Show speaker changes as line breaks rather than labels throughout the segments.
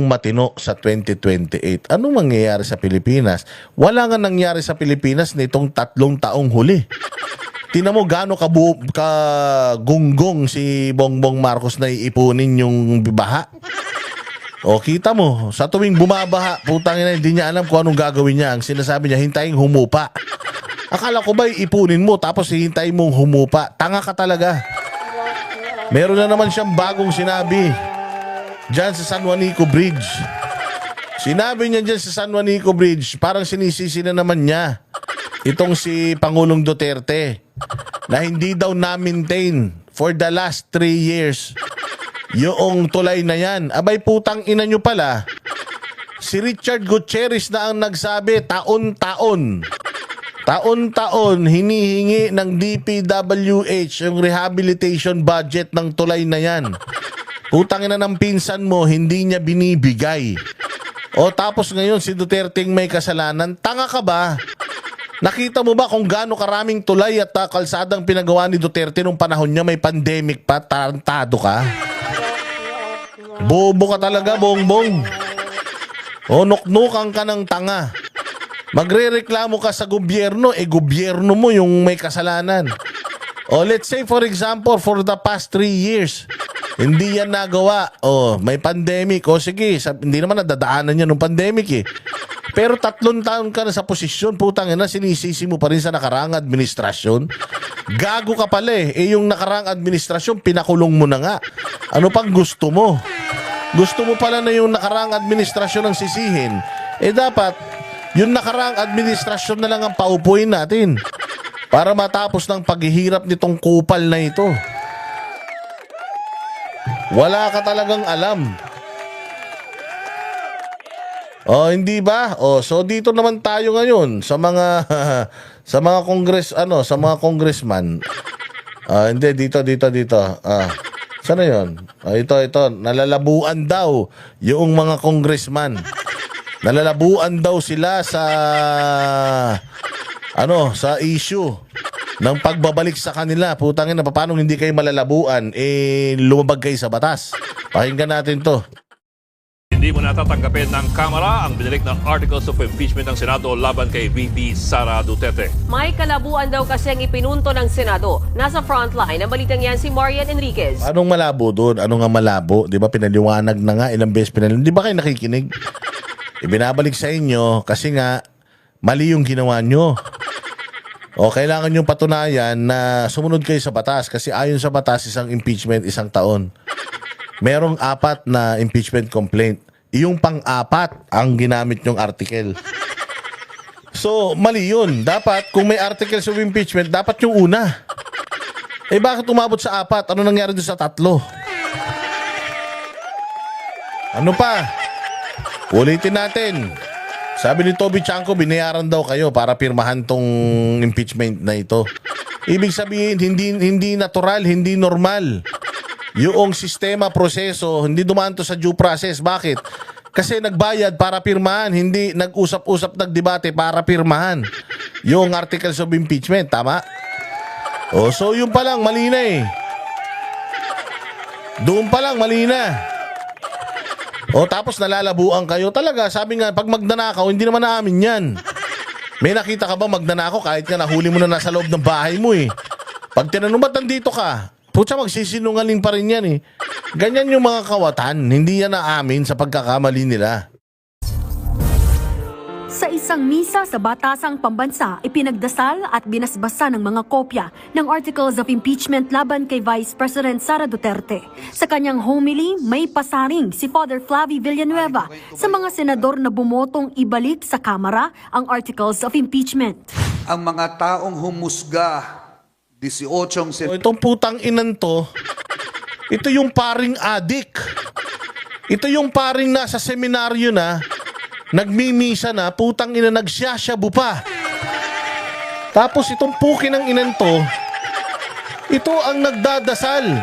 matino sa 2028. Anong mangyayari sa Pilipinas? Wala nga nangyari sa Pilipinas nitong 3 taong huli. Tinan mo gaano kagunggong si Bongbong Marcos na iipunin yung baha. O kita mo, sa tuwing bumabaha, putang ina, hindi niya alam kung anong gagawin niya. Ang sinasabi niya, hintayin humupa. Akala ko ba iipunin mo tapos hihintayin mong humupa? Tanga ka talaga. Meron na naman siyang bagong sinabi diyan sa San Juanico Bridge. Sinabi niya diyan sa San Juanico Bridge, parang sinisisi na naman niya itong si Pangulong Duterte na hindi daw na-maintain for the last 3 years yung tulay na yan. Abay putang ina nyo pala, si Richard Gutierrez na ang nagsabi taon-taon hinihingi ng DPWH yung rehabilitation budget ng tulay na yan. Putang ina ng pinsan mo, hindi niya binibigay. O tapos ngayon si Duterte may kasalanan. Tanga ka ba? Nakita mo ba kung gaano karaming tulay at kalsadang pinagawa ni Duterte nung panahon niya, may pandemic pa? Tarantado ka? Bobo ka talaga, Bongbong. O nuknukan ka ng tanga. Magrereklamo ka sa gobyerno, gobyerno mo yung may kasalanan. O let's say for example, for the past 3 years, hindi yan nagawa. O may pandemic. O sige, hindi naman nadadaanan niya nung pandemic Pero 3 taon ka na sa posisyon, putang ina, sinisisi mo pa rin sa nakaraang administrasyon. Gago ka pala yung nakaraang administrasyon, pinakulong mo na nga. Ano pang gusto mo? Gusto mo pala na yung nakaraang administrasyon ang sisihin. Dapat, yung nakaraang administrasyon na lang ang paupuin natin para matapos ng paghihirap nitong kupal na ito. Wala ka talagang alam. Hindi ba? So dito naman tayo ngayon sa mga sa mga congressman. Hindi dito. Sana 'yon? Ito, nalalabuan daw yung mga congressman. Nalalabuan daw sila sa sa issue ng pagbabalik sa kanila. Putangin na, paano hindi kayo malalabuan? Lumabag kayo sa batas. Pakinggan natin to.
Hindi mo natatanggapin ng Kamara ang binilik ng Articles of Impeachment ng Senado laban kay VP Sara Duterte.
May kalabuan daw kasi ang ipinunto ng Senado. Nasa frontline ang balitang yan si Marian Enriquez.
Anong malabo doon? Ano nga malabo? Di ba pinaliwanag na nga, ilang beses pinaliwanag. Di ba kayo nakikinig? Ibinabalik sa inyo kasi nga mali yung ginawa nyo. O kailangan nyo patunayan na sumunod kayo sa batas kasi ayon sa batas, isang impeachment, 1 taon. Merong 4 na impeachment complaint. Yung pang-4 ang ginamit nyong article. So, mali yun. Dapat, kung may articles of impeachment, dapat yung una. Bakit umabot sa 4? Ano nangyari doon sa 3? Ano pa? Ulitin natin. Sabi ni Toby Chanco, binayaran daw kayo para pirmahan tong impeachment na ito. Ibig sabihin, hindi natural, hindi normal. Yung sistema, proseso, hindi dumaan to sa due process. Bakit? Kasi nagbayad para pirmahan, hindi nag-usap-usap, nagdebate para pirmahan yung articles of impeachment. Tama? So yun pa lang, mali na Doon pa lang, mali na. Tapos nalalabuan kayo. Talaga, sabi nga, pag magnanakaw, hindi naman namin yan. May nakita ka ba magnanakaw kahit nga nahuli mo na nasa loob ng bahay mo Pag tinanong, ba't nandito ka? Putsa, magsisinungaling pa rin yan Ganyan yung mga kawatan. Hindi yan naamin sa pagkakamali nila.
Sa isang misa sa Batasang Pambansa, ipinagdasal at binasbasa ng mga kopya ng Articles of Impeachment laban kay Vice President Sara Duterte. Sa kanyang homily, may pasaring si Father Flavie Villanueva sa mga senador na bumotong ibalik sa Kamara ang Articles of Impeachment.
Ang mga taong humusga, 18
Itong putang inan to, ito yung paring adik. Ito yung paring nasa seminaryo na, nagmimisa na, putang ina, nagsiyasyabu pa. Tapos itong pukin ng inan to, ito ang nagdadasal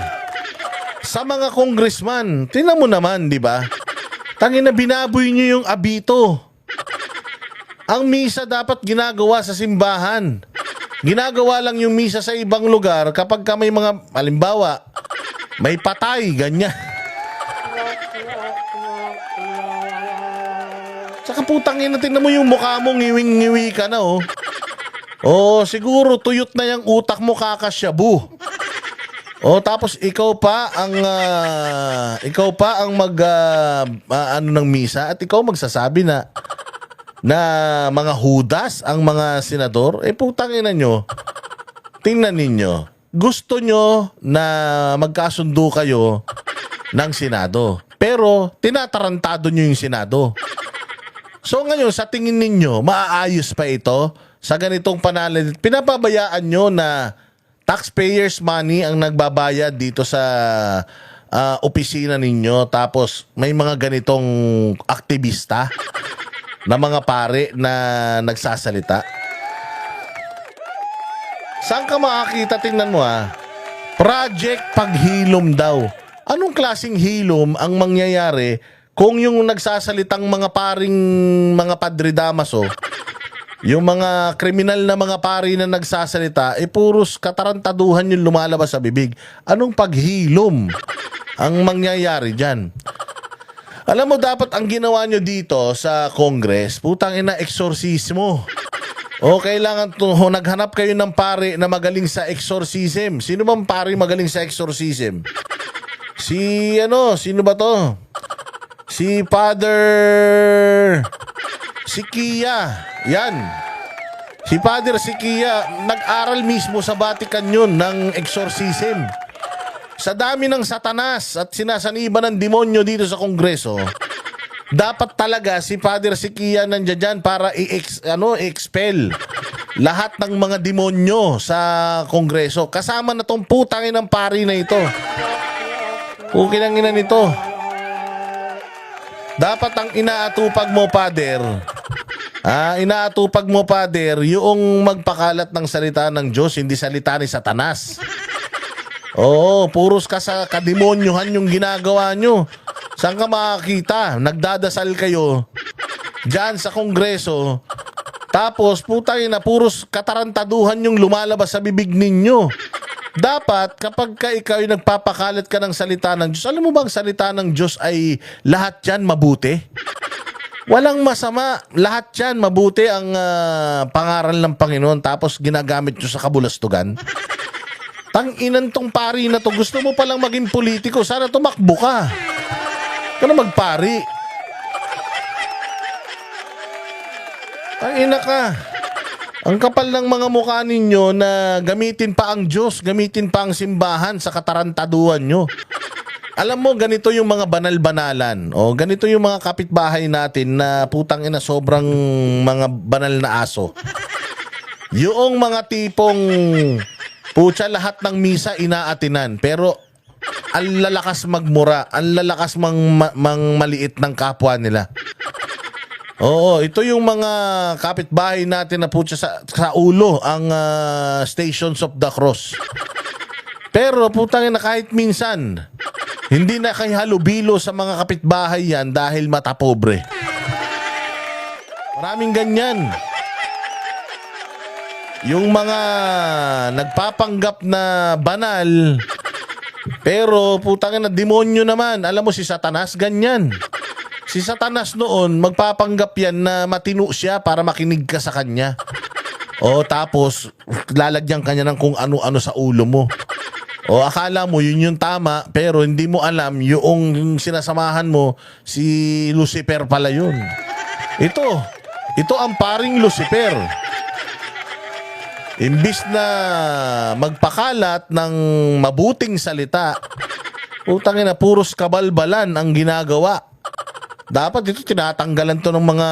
sa mga congressman. Tingnan mo naman, di ba? Tangina, binaboy nyo yung abito. Ang misa dapat ginagawa sa simbahan. Ginagawa lang yung misa sa ibang lugar kapag ka may mga, halimbawa, may patay, ganyan. Saka putang ina, tingnan mo yung mukha mo, ngiwing-ngiwi ka na, oh. Oh, siguro tuyot na yung utak mo, kakasyabu. Oh, tapos ikaw pa ang ano ng misa at ikaw magsasabi na mga hudas ang mga senador. Putang ina nyo. Tingnan ninyo. Gusto nyo na magkasundo kayo ng Senado. Pero tinatarantado nyo yung Senado. So ngayon, sa tingin ninyo, maaayos pa ito sa ganitong panalig? Pinapabayaan nyo na taxpayers money ang nagbabayad dito sa opisina ninyo, tapos may mga ganitong aktivista na mga pare na nagsasalita. Saan ka makakita? Tingnan mo Project Paghilom daw. Anong klaseng hilom ang mangyayari kung yung nagsasalitang mga paring mga Padre Damaso, yung mga kriminal na mga pari na nagsasalita, puros katarantaduhan yung lumalabas sa bibig? Anong paghilom ang mangyayari dyan? Alam mo, dapat ang ginawa nyo dito sa Congress, putang ina, eksorsismo. O kailangan naghanap kayo ng pare na magaling sa exorcism. Sino bang pare magaling sa exorcism? Sino ba to? Si Kia. Yan. Si Father Kia, nag-aral mismo sa Vatican yun ng exorcism. Sa dami ng satanas at sinasaniba ng demonyo dito sa Kongreso, dapat talaga si Father Kia nandiyan dyan para i-expel lahat ng mga demonyo sa Kongreso. Kasama na tong putangin ng pari na ito. Ukinang ina nito. Dapat ang inaatupag mo, Father, yung magpakalat ng salita ng Diyos, hindi salita ni Satanas. Oo, puros ka sa kademonyohan yung ginagawa nyo. Saan ka makakita? Nagdadasal kayo dyan sa Kongreso, tapos putang ina, puros katarantaduhan yung lumalabas sa bibig ninyo. Dapat kapag ikaw ay nagpapakalat ka ng salita ng Diyos, alam mo bang salita ng Diyos ay lahat yan mabuti? Walang masama. Lahat yan mabuti ang pangaral ng Panginoon, tapos ginagamit nyo sa kabulastugan. Tang-inan tong pari na to. Gusto mo palang maging politiko, sana tumakbo ka. Ka na magpari. Tang-ina ka. Ang kapal ng mga mukha ninyo na gamitin pa ang Diyos, gamitin pa ang simbahan sa katarantaduhan nyo. Alam mo, ganito yung mga banal-banalan. O ganito yung mga kapitbahay natin na putang ina, sobrang mga banal na aso. Yung mga tipong putya, lahat ng misa inaatinan, pero ang lalakas magmura, ang lalakas maliit ng kapwa nila. Oo, ito yung mga kapitbahay natin na putya sa ulo ang Stations of the Cross. Pero putang ina, kahit minsan hindi na kayo halubilo sa mga kapitbahay yan dahil mata pobre. Maraming ganyan. Yung mga nagpapanggap na banal, pero putang ina, demonyo naman. Alam mo si Satanas, ganyan. Si Satanas noon, magpapanggap yan na matino siya para makinig ka sa kanya. O tapos, lalagyan kanya ng kung ano-ano sa ulo mo. O akala mo yun yung tama, pero hindi mo alam yung sinasamahan mo, si Lucifer pala yun. Ito ang paring Lucifer. Imbis na magpakalat ng mabuting salita, putang ina, puros kabalbalan ang ginagawa. Dapat ito tinatanggalan to ng mga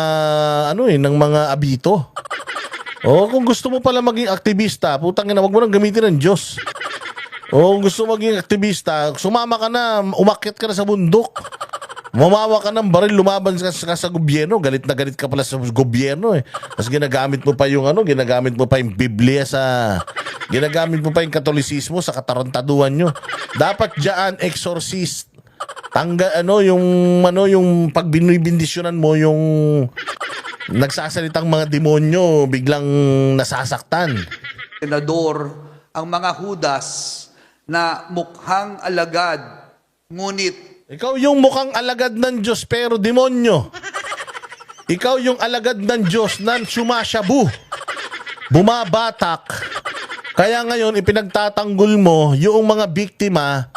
ng mga abito. O kung gusto mo pala maging aktivista, putang ina, wag mo nang gamitin ng Diyos. O kung gusto maging aktivista, sumama ka na, umakyat ka na sa bundok. Mamawa ka ng baril, lumaban ka sa gobyerno. Galit na galit ka pala sa gobyerno eh. Tapos ginagamit mo pa yung ginagamit mo pa yung Biblia ginagamit mo pa yung Katolisismo sa katarantaduhan nyo. Dapat diyan exorcist. Yung pag binibindisyonan mo yung nagsasalitang mga demonyo, biglang nasasaktan.
Senador, ang mga hudas na mukhang alagad, ngunit
Ikaw yung mukhang alagad ng Diyos pero demonyo. Ikaw yung alagad ng Diyos na sumasyabu, bumabatak. Kaya ngayon ipinagtatanggol mo yung mga biktima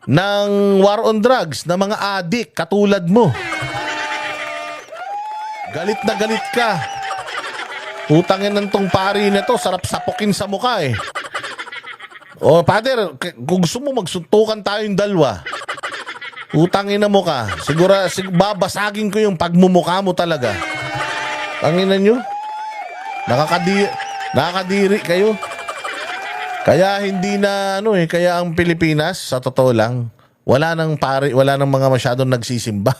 ng war on drugs, na mga adik katulad mo. Galit na galit ka. Utangin ng tong pari na to, sarap sapukin sa mukha eh. O, Father, kung gusto mo magsuntukan tayong dalawa, utangin na mo ka. Babasagin ko yung pagmumukha mo talaga. Tanginan nyo. Nakakadiri kayo. Kaya hindi na kaya ang Pilipinas, sa totoo lang, wala nang mga masyadong nagsisimba.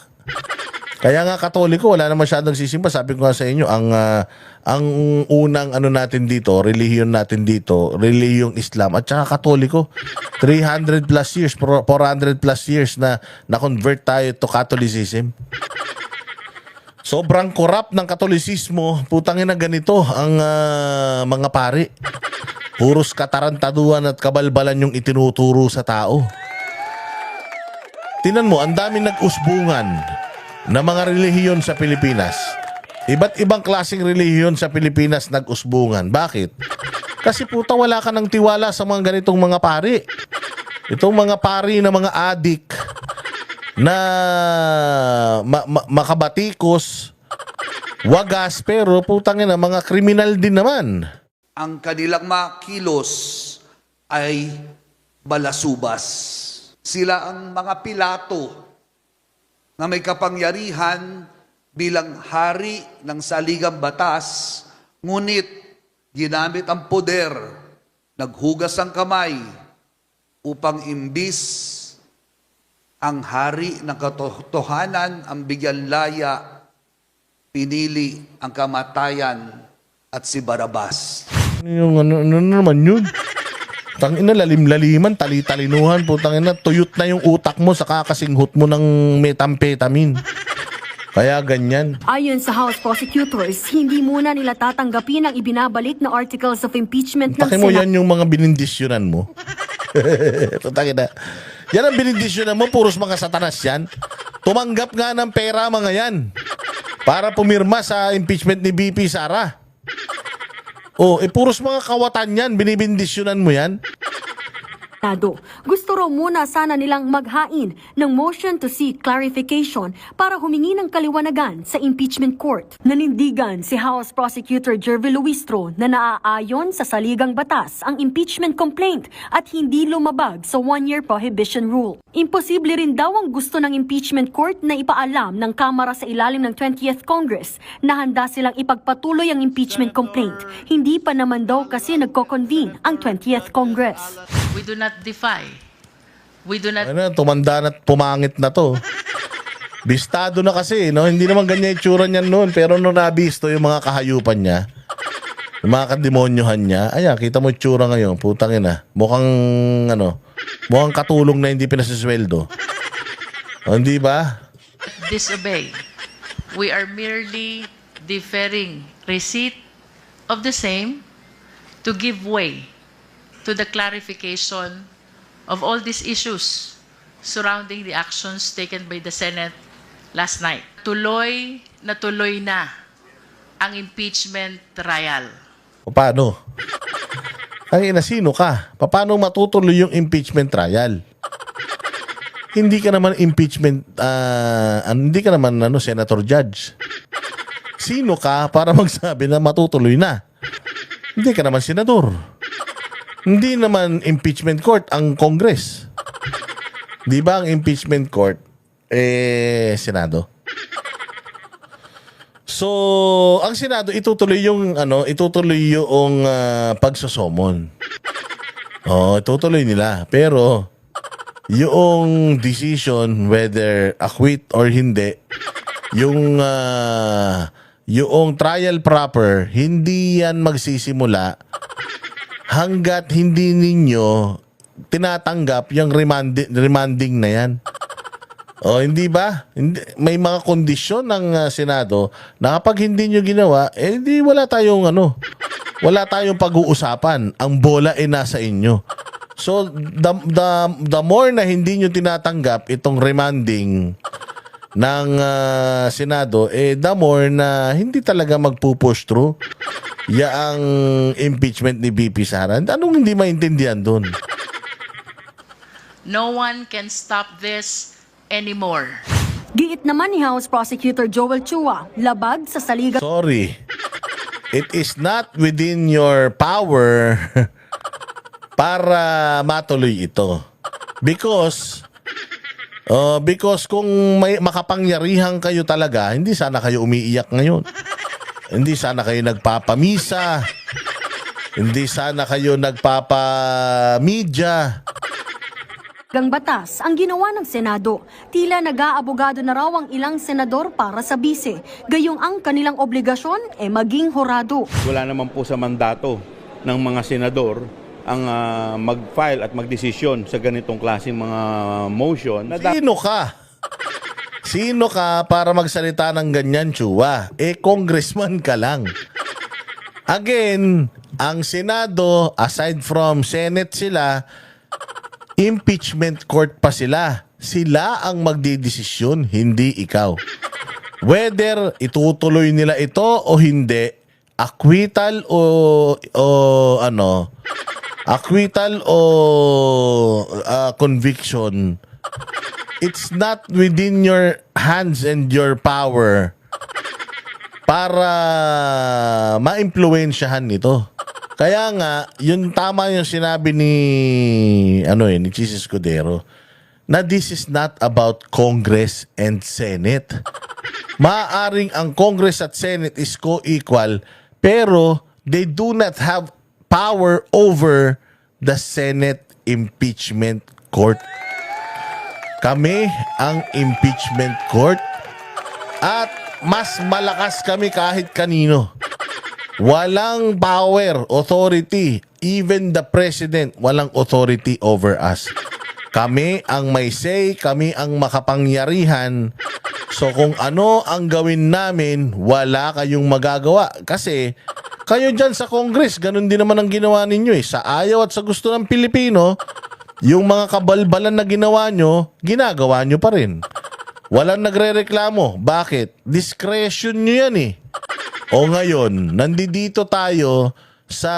Kaya nga Katoliko, wala nang masyadong nagsisimba. Sabi ko nga sa inyo, ang unang natin dito, relihiyon natin dito, relihiyong Islam at saka Katoliko. 300 plus years, 400 plus years na na-convert tayo to Catholicism. Sobrang korap ng Katolisismo, putangin na ganito ang mga pari. Puros katarantaduhan at kabalbalan yung itinuturo sa tao. Tinan mo, ang daming nag-usbungan na mga relihiyon sa Pilipinas. Iba't ibang klaseng relihiyon sa Pilipinas nag-usbungan. Bakit? Kasi puta, wala ka ng tiwala sa mga ganitong mga pari. Itong mga pari na mga adik na makabatikos, wagas, pero putangin na mga kriminal din naman.
Ang kanilang mga kilos ay balasubas. Sila ang mga Pilato na may kapangyarihan bilang hari ng saligang batas, ngunit ginamit ang poder, naghugas ang kamay upang imbis ang hari ng katotohanan ang bigyan laya, pinili ang kamatayan at si Barabas.
Yung ano naman yun? Tangina, lalim-laliman, tali-talinuhan, putangina, tuyot na yung utak mo sa kakasinghot mo ng methamphetamine. Kaya ganyan.
Ayon sa House prosecutors, hindi muna nila tatanggapin ang ibinabalik na articles of impeachment ng
Taki mo
Senado.
yan yung mga binindisyonan mo. Putangina. Yan ang binindisyonan mo, puros mga satanas yan. Tumanggap nga ng pera mga yan para pumirma sa impeachment ni BP Sara. Puros mga kawatan yan, binibindisyonan mo yan.
Gusto raw muna sana nilang maghain ng motion to seek clarification para humingi ng kaliwanagan sa impeachment court. Nanindigan si House Prosecutor Jervy Luistro na naaayon sa saligang batas ang impeachment complaint at hindi lumabag sa one-year prohibition rule. Imposible rin daw ang gusto ng impeachment court na ipaalam ng Kamara sa ilalim ng 20th Congress na handa silang ipagpatuloy ang impeachment complaint. Hindi pa naman daw kasi nagko-convene ang 20th Congress.
We do not defy. We do not...
Tumanda na at pumangit na to. Bistado na kasi, no? Hindi naman ganyan itsura niyan noon. Pero nung nabisto yung mga kahayupan niya, yung mga kademonyohan niya, ayan, kita mo itsura ngayon. Putang ina. Mukhang katulong na hindi pinasisweldo. Hindi ba?
disobey. We are merely deferring receipt of the same to give way to the clarification of all these issues surrounding the actions taken by the Senate last night. Tuloy na ang impeachment trial.
Paano? Ang ina, sino ka? Paano matutuloy yung impeachment trial? Hindi ka naman senator judge. Sino ka para magsabi na matutuloy na? Hindi ka naman senador. Hindi naman impeachment court ang Congress. Di ba ang impeachment court Senado? So, ang Senado itutuloy yung pagsosomon. Itutuloy nila. Pero yung decision whether acquit or hindi, yung trial proper, hindi yan magsisimula hanggat hindi ninyo tinatanggap yung remanding na yan. Hindi ba? May mga kondisyon ng Senado na kapag hindi nyo ginawa, wala tayong pag-uusapan. Ang bola nasa inyo. So the more na hindi nyo tinatanggap itong remanding ng Senado, the more na hindi talaga magpupush through ang impeachment ni VP Sara. Anong hindi maintindihan doon?
No one can stop this anymore.
Giit naman ni House Prosecutor Joel Chua, labag sa saligang
Sorry. It is not within your power para matuloy ito. Because kung may makapangyarihan kayo talaga, hindi sana kayo umiiyak ngayon. Hindi sana kayo nagpapamisa. Hindi sana kayo nagpapamedya.
batas ang ginawa ng Senado. Tila nag-aabogado na raw ang ilang senador para sa bise. Gayong ang kanilang obligasyon maging horado.
Wala naman po sa mandato ng mga senador ang mag-file at magdesisyon sa ganitong klaseng mga motion.
Sino ka? Sino ka para magsalita ng ganyan, Chua? Congressman ka lang. Again, ang Senado, aside from Senate sila, impeachment court pa sila. Sila ang magdidesisyon, hindi ikaw. Whether itutuloy nila ito o hindi, acquittal o conviction, it's not within your hands and your power para ma-impluwensyahan nito. Kaya nga, yun tama yung sinabi ni Chis Escudero, na this is not about Congress and Senate. Maaring ang Congress at Senate is co-equal, pero they do not have power over the Senate Impeachment Court. Kami ang impeachment court at mas malakas kami kahit kanino. Walang power, authority, even the president, walang authority over us. Kami ang may say, kami ang makapangyarihan. So kung ano ang gawin namin, wala kayong magagawa. Kasi kayo dyan sa Congress, ganun din naman ang ginawa ninyo eh. Sa ayaw at sa gusto ng Pilipino, yung mga kabalbalan na ginawa nyo, ginagawa nyo pa rin. Walang nagre-reklamo. Bakit? Discretion nyo yan eh. O ngayon, nandito tayo sa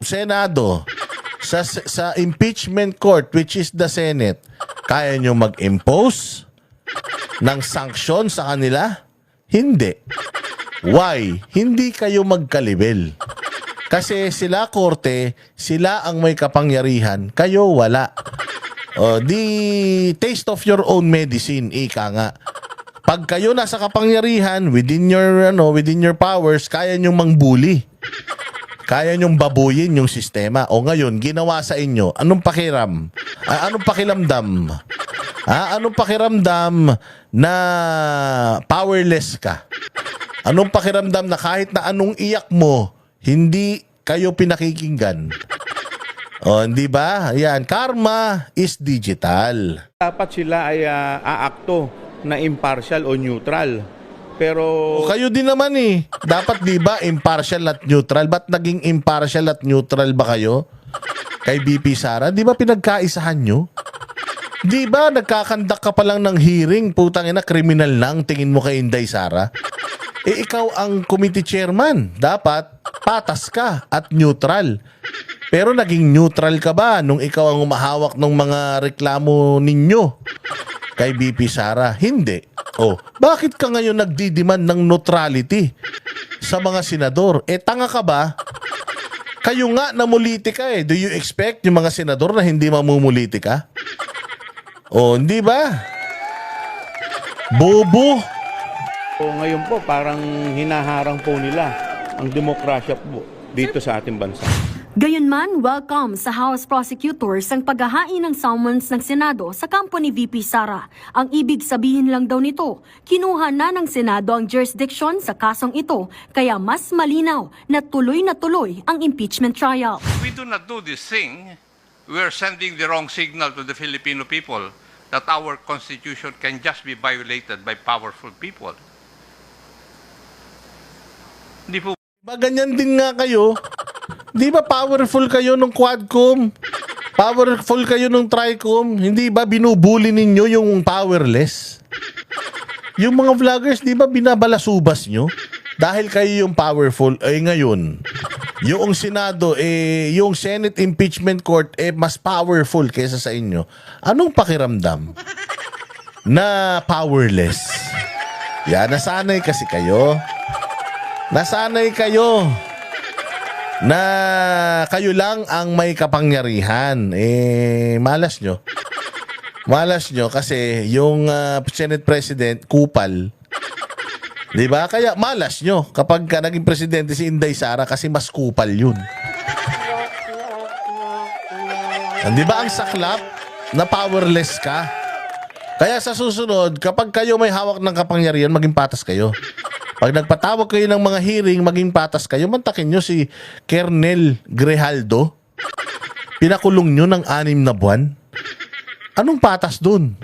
Senado, sa impeachment court, which is the Senate. Kaya nyo mag-impose ng sanksyon sa kanila? Hindi. Why? Hindi kayo magkalibel. Kasi sila korte, sila ang may kapangyarihan, kayo wala. The taste of your own medicine, ika nga. Pag kayo nasa kapangyarihan, within your powers, kaya nyong mangbuli. Kaya nyong babuyin yung sistema. O ngayon, ginawa sa inyo, anong pakiram? Anong pakiramdam? Anong pakiramdam na powerless ka? Anong pakiramdam na kahit na anong iyak mo, hindi kayo pinakikinggan? O, hindi ba? Yan, karma is digital.
Dapat sila ay aakto na impartial o neutral. Pero
O kayo din naman eh. Dapat di ba impartial at neutral? Ba't naging impartial at neutral ba kayo? Kay BP Sara? Di ba pinagkaisahan nyo? Di ba nagkakandak ka pa lang ng hearing? Putang ina, kriminal lang. Tingin mo kay Inday Sara? Ikaw ang committee chairman. Dapat patas ka at neutral. Pero naging neutral ka ba nung ikaw ang umahawak ng mga reklamo ninyo kay BP Sara? Hindi. Bakit ka ngayon nagdidiman ng neutrality sa mga senador? Tanga ka ba? Kayo nga namuliti ka eh. Do you expect yung mga senador na hindi mamumuliti ka? Hindi ba? Bobo.
ngayon po parang hinaharang po nila ang demokrasya po dito sa ating bansa.
Gayunman, welcome sa House Prosecutors ang paghahain ng summons ng Senado sa kampo ni VP Sara. Ang ibig sabihin lang daw nito, kinuha na ng Senado ang jurisdiction sa kasong ito, kaya mas malinaw na tuloy ang impeachment trial.
We do not do this thing, we are sending the wrong signal to the Filipino people that our constitution can just be violated by powerful people. Hindi po
Diba ganyan din nga kayo? Di ba powerful kayo nung Quadcom? Powerful kayo nung Tricom? Hindi ba binubuli ninyo yung powerless? Yung mga vloggers, di ba binabalasubas nyo? Dahil kayo yung powerful, ngayon, yung Senado, yung Senate Impeachment Court, mas powerful kaysa sa inyo. Anong pakiramdam na powerless? Yan, nasanay kasi kayo. Nasanay kayo na kayo lang ang may kapangyarihan. Malas nyo. Malas nyo kasi yung Senate President, kupal. Di ba? Kaya malas nyo kapag naging presidente si Inday Sara kasi mas kupal yun. Di ba ang saklap na powerless ka? Kaya sa susunod, kapag kayo may hawak ng kapangyarihan, maging patas kayo. Pag nagpatawag kayo ng mga hearing, maging patas kayo. Mantakin nyo si Kernel Grijaldo. Pinakulong nyo ng 6 na buwan. Anong patas dun?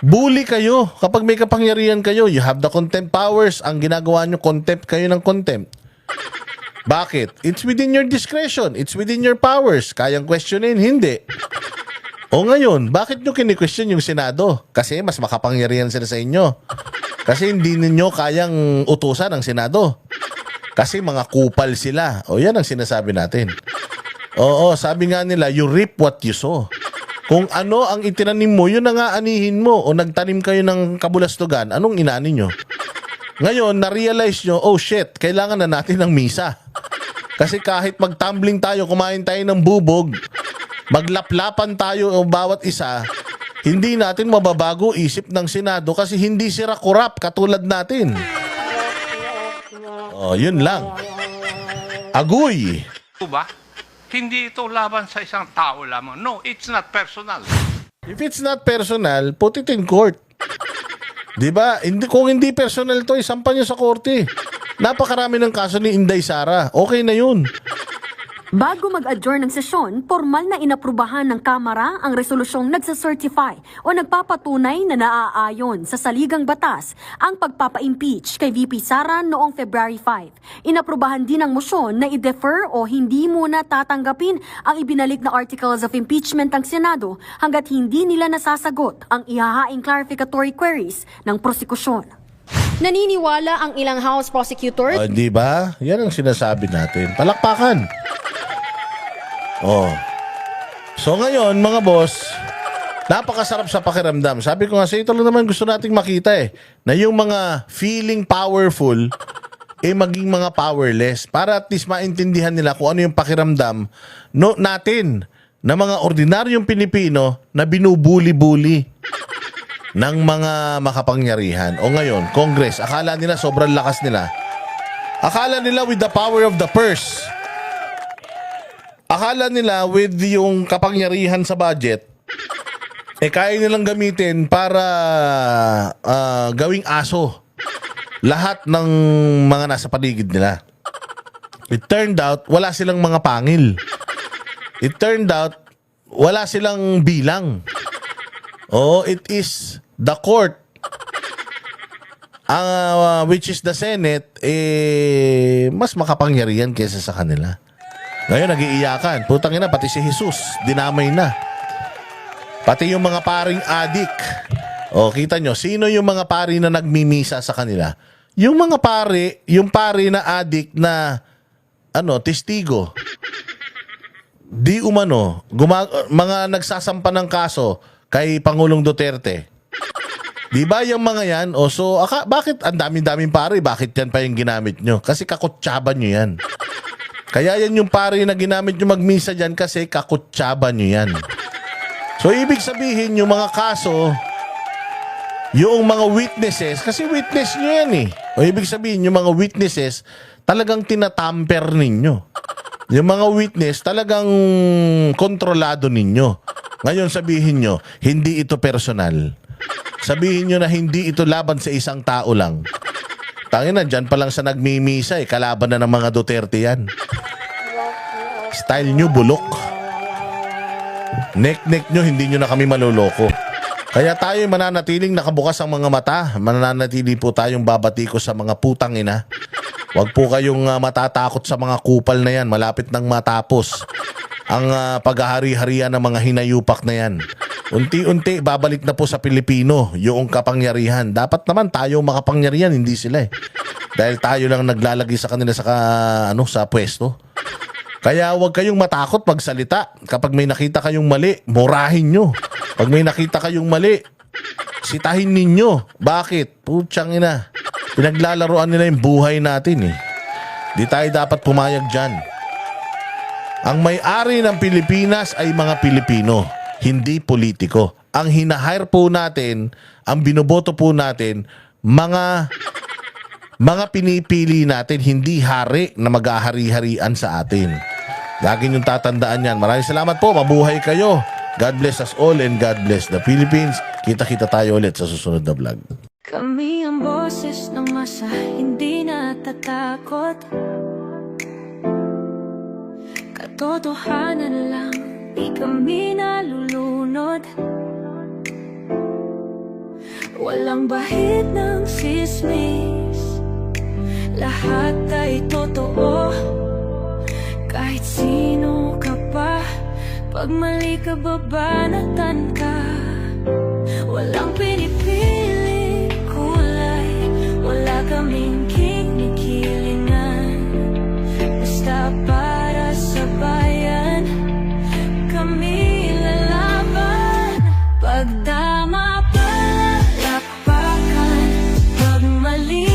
Bully kayo. Kapag may kapangyarihan kayo, you have the contempt powers. Ang ginagawa nyo, contempt kayo ng contempt. Bakit? It's within your discretion. It's within your powers. Kayang questionin? Hindi. O ngayon, bakit nyo kini-question yung Senado? Kasi mas makapangyarihan sila sa inyo. Kasi hindi ninyo kayang utusan ang Senado. Kasi mga kupal sila. O yan ang sinasabi natin. Oo, sabi nga nila, you reap what you sow. Kung ano ang itinanim mo, yun na nga anihin mo. O nagtanim kayo ng kabulastugan, anong inani nyo? Ngayon, na-realize nyo, oh shit, kailangan na natin ng misa. Kasi kahit mag-tumbling tayo, kumain tayo ng bubog, maglaplapan tayo o bawat isa, hindi natin mababago isip ng Senado kasi hindi sila korap katulad natin. Oh, yun lang. Agoy.
Ito ba? Hindi ito laban sa isang tao lamang. No, it's not personal.
If it's not personal, put it in court. Diba? Kung hindi personal to, isampan nyo sa korte. Napakarami ng kaso ni Inday Sara. Okay na yun.
Bago mag-adjourn ng sesyon, formal na inaprubahan ng Kamara ang resolusyong nagsacertify o nagpapatunay na naaayon sa saligang batas ang pagpapa-impeach kay VP Sara noong February 5. Inaprubahan din ang mosyon na i-defer o hindi muna tatanggapin ang ibinalik na articles of impeachment ng Senado hanggat hindi nila nasasagot ang ihahaing clarificatory queries ng prosekusyon. Naniniwala ang ilang House prosecutors
Di ba? Yan ang sinasabi natin. Palakpakan. Oh. So ngayon, mga boss, napakasarap sa pakiramdam. Sabi ko nga sa ito lang naman gusto nating makita na yung mga feeling powerful maging mga powerless para at least maintindihan nila kung ano yung pakiramdam natin na mga ordinaryong Pilipino na binubuli-buli ng mga makapangyarihan. O ngayon, Congress, akala nila sobrang lakas nila. Akala nila with the power of the purse. Akala nila with yung kapangyarihan sa budget, kaya nilang gamitin para gawing aso lahat ng mga nasa paligid nila. It turned out, wala silang mga pangil. It turned out, wala silang bilang. Oh, it is the court, which is the Senate, mas makapangyarihan kaysa sa kanila. Ngayon, nag-iiyakan. Putang ina, pati si Jesus, dinamay na. Pati yung mga paring adik. O, kita nyo, sino yung mga pari na nagmimisa sa kanila? Yung mga pari, yung pari na adik na, testigo. Di umano, mga nagsasampa ng kaso kay Pangulong Duterte. Di ba yung mga yan? O, so, bakit ang daming pari? Bakit yan pa yung ginamit nyo? Kasi kakutsaban nyo yan. Kaya yan yung pari na ginamit nyo magmisa dyan kasi kakutsaban nyo yan. So, ibig sabihin yung mga kaso, yung mga witnesses, kasi witness nyo yan O ibig sabihin yung mga witnesses, talagang tinatamper ninyo. Yung mga witness, talagang kontrolado ninyo. Ngayon sabihin nyo, hindi ito personal. Sabihin nyo na hindi ito laban sa isang tao lang. Tangina, dyan pa lang sa nagmimisa kalaban na ng mga Duterte yan. Style nyo, bulok. Nek-nek nyo, hindi nyo na kami maluloko. Kaya tayo mananatiling nakabukas ang mga mata. Mananatili po tayong babatiko sa mga putang ina Huwag po kayong matatakot sa mga kupal na yan. Malapit nang matapos ang paghahari-harian ng mga hinayupak na yan. Unti-unti, babalik na po sa Pilipino yung kapangyarihan. Dapat naman tayo makapangyarihan, hindi sila eh. Dahil tayo lang naglalagay sa kanila sa pwesto. Kaya huwag kayong matakot magsalita. Kapag may nakita kayong mali, murahin nyo. Pag may nakita kayong mali, sitahin ninyo. Bakit? Putsang ina. Pinaglalaroan nila yung buhay natin eh. Di tayo dapat pumayag dyan. Ang may-ari ng Pilipinas ay mga Pilipino, hindi politiko. Ang hinahire po natin, ang binoboto po natin, mga pinipili natin, hindi hari na mag-ahari-harian sa atin. Lagi niyong tatandaan yan. Maraming salamat po. Mabuhay kayo. God bless us all and God bless the Philippines. Kita-kita tayo ulit sa susunod na vlog.
Kami ang boses ng masa, hindi natatakot. Katotohanan lang, di kami nalulunod. Walang bahid ng sismis, lahat ay totoo. Kahit sino ka pa, pag mali ka babanatan ka. Walang pinipili kulay, wala kaming kinikilingan. Basta para sa bayan, kami lalaban. Pagdama palakpakan, pag mali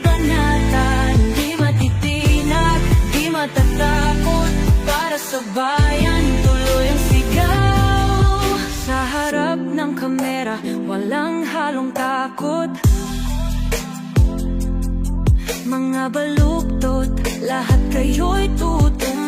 banatan. Di matitinag, di matatakot, para sa bayan tuloy ang sigaw. Sa harap ng kamera, walang halong takot. Mga baluktot, lahat kayo'y tutumba.